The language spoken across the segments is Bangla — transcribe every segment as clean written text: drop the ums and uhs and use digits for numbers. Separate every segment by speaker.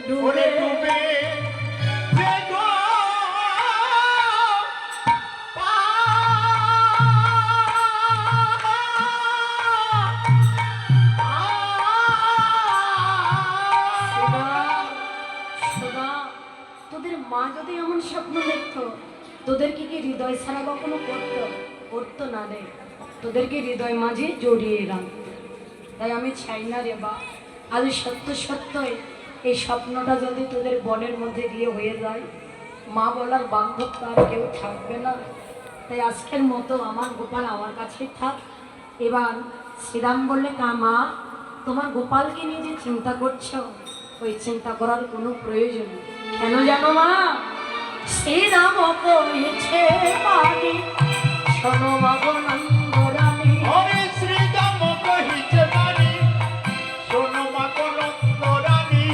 Speaker 1: ডুবে ডুবে যে গো
Speaker 2: তোদের মা যদি এমন স্বপ্ন দেখতো, তোদেরকে কি হৃদয় ছাড়া কখনো করতো না রে, তোদেরকে হৃদয় মাঝে জড়িয়ে রাখতো। তাই আমি চাই না রে বা, আজ সত্য সত্যই এই স্বপ্নটা যদি তোদের বনের মধ্যে গিয়ে হয়ে যায়, মা বলার বান্ধব তো আর কেউ থাকবে না। তাই আজকের মতো আমার গোপাল আমার কাছেই থাক। এবার শ্রীরাম বললে, কা মা, তোমার গোপালকে নিয়ে যে চিন্তা করছো, ওই চিন্তা করার কোনো প্রয়োজন নেই। কেন জানো মা? শ্রীরাম কইছে বাণী, শোনো মা গো নন্দরানী।
Speaker 1: ওরে শ্রীরাম কহিছে বাণী, শোনো মা গো নন্দরানী।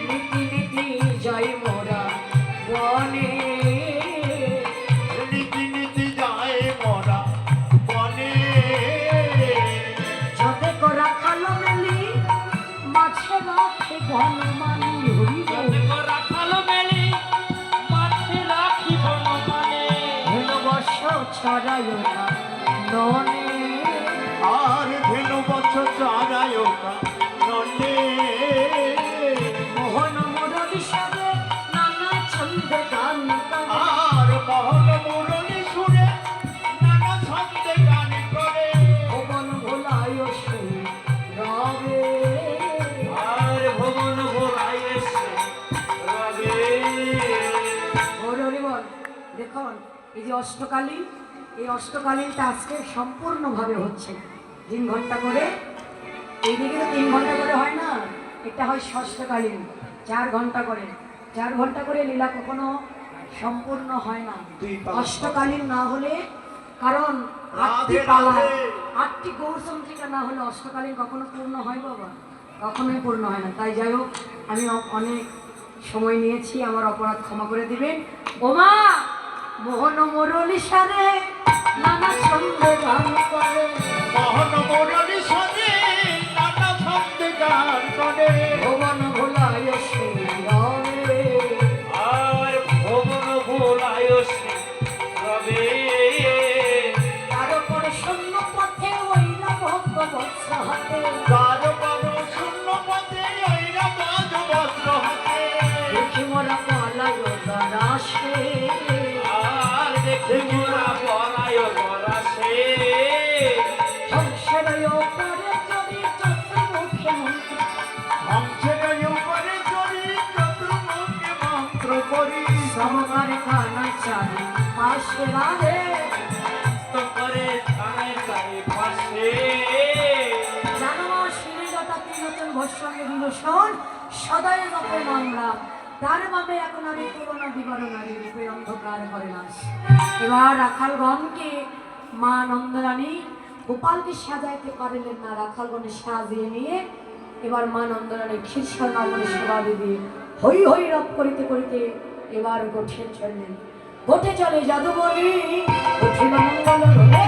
Speaker 2: নীতি নীতি জয় মোরা বনে,
Speaker 1: নীতি নীতি যায় মোরা বনে।
Speaker 2: যাতে করা খালো মেলি, মাছে রাখে বনমানি। হরি ছড়ায় না ননে,
Speaker 1: আর ধেনু বছর চড়ায় ননে।
Speaker 2: মোহন মুরলি সাথে নানা ছন্দে গান করে,
Speaker 1: আর মোহন মুরলি সুরে নানা ছন্দে গান করে।
Speaker 2: ভুবন ভোলায় সে রবে,
Speaker 1: আর ভুবন ভোলায় সে রবে।
Speaker 2: হরি বল। দেখুন এই যে অষ্টকালীন, এই অষ্টকালীনটা আজকে সম্পূর্ণভাবে হচ্ছে 3 ঘন্টা করে। এইদিকে তো 3 ঘন্টা করে হয় না, এটা হয় ষষ্ঠকালীন 4 ঘন্টা করে। 4 ঘন্টা করে লীলা কখনো সম্পূর্ণ হয় না অষ্টকালীন না হলে, কারণ 8টি পালা, 8টি গৌরচন্দ্রিকা না হলে অষ্টকালীন কখনো পূর্ণ হয় বাবা? কখনোই পূর্ণ হয় না। তাই যাই হোক, আমি অনেক সময় নিয়েছি, আমার অপরাধ ক্ষমা করে দিবেন। ওমা মোহন মুরলি সারে নানা ছন্দে গান করে,
Speaker 1: মোহন মুরলি সুরে নানা ছন্দে গান করে।
Speaker 2: ভুবন ভোলায় সে রবে,
Speaker 1: আর ভুবন ভোলায় সে রবে।
Speaker 2: তার উপরে শূন্য পথে ওইলা ভক্ত হাতে,
Speaker 1: তার বড় শূন্য পথে ওইরা বাজ বস্ত্র হাতে।
Speaker 2: দেখি মোরা পালায় দাসে,
Speaker 1: আর দেখি মোরা পলায় পরাশে।
Speaker 2: হংসের উপরে চড়ি চতুর্মুখে মন্ত্র,
Speaker 1: হংসের উপরে চড়ি চতুর্মুখে মন্ত্র করি।
Speaker 2: সমকারে কানা চারি পাশে রাধে,
Speaker 1: তো করে ছাড়াই চারি পাশে।
Speaker 2: জানমা শ্রীলতা তিলোচন ভস্মে বিলোষণ, সদয় রূপে মামলা তার বাবে এখন আমি তুলনা দিবার নারী রূপে অন্ধকার করে নাশ। এবার রাখালগণকে মা নন্দরানী গোপালকে সাজাইতে পারলেন না, রাখালগণে সাজিয়ে নিয়ে এবার মা নন্দরানী ক্ষীরসার নগরে সেবা দিয়ে হই হই রব করিতে করিতে এবার গোঠে চললেন। গোঠে চলে যাদবনী, উঠিল মঙ্গল ধরে,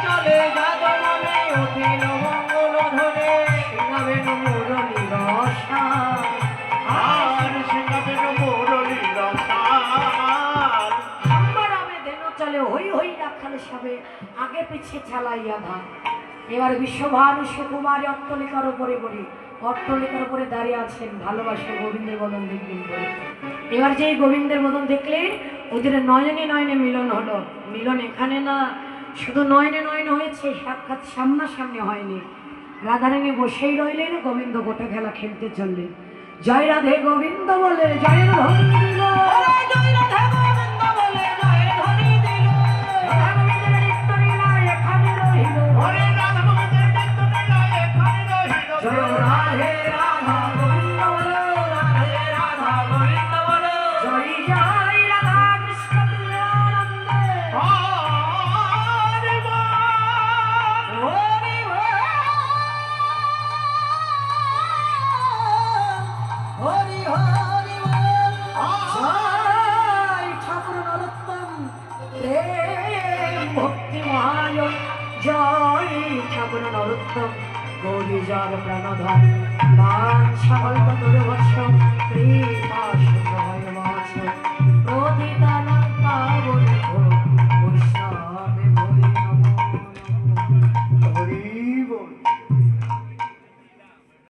Speaker 1: চলে যাদবনে উঠিল মঙ্গল ধরে।
Speaker 2: সিংহাবেন মুরলী রসা,
Speaker 1: আর সিংহাবেন মুরলী রসাল।
Speaker 2: সম্বরামে দেন চলে হই হই রাখালে সবে আগে পিছিয়ে চালাইয়া ধান। এবার বিশ্বভানু সুকুমারী অট্টলিকার উপরে বলি, অট্টলিকার উপরে দাঁড়িয়ে আছেন ভালোবাসে গোবিন্দের বদন দেখবেন বলে। এবার যেই গোবিন্দের বদন দেখলে ওদের নয়নে নয়নে মিলন হলো। মিলন এখানে না, শুধু নয়নে নয়নে হয়েছে, সাক্ষাৎ সামনাসামনি হয়নি। রাধারানী বসেই রইলেন, গোবিন্দ গোটা খেলা খেলতে চললেন। জয় রাধে গোবিন্দ বলে জয়ের ধ্বনি দিল, জয় রাধে গোবিন্দ বলে জয়ের ধ্বনি দিল। রাধা গোবিন্দের নিত্য লীলা এখানে রহিল,
Speaker 1: হরে রাধা গোবিন্দের নিত্য লীলা এখানে রহিল।
Speaker 2: জয় রাধে রাধা গোবিন্দ বলো, রাধে রাধা গোবিন্দ বলো, জয় জয় রাধা কৃষ্ণ প্রেমানন্দে।
Speaker 1: হরি বল।
Speaker 2: হরি বল, হরি হরি বল। জয় ঠাকুর নরোত্তম প্রেম ভক্তি মহাজন, জয় ঠাকুর নরোত্তম গৌরী জল প্রাণধন।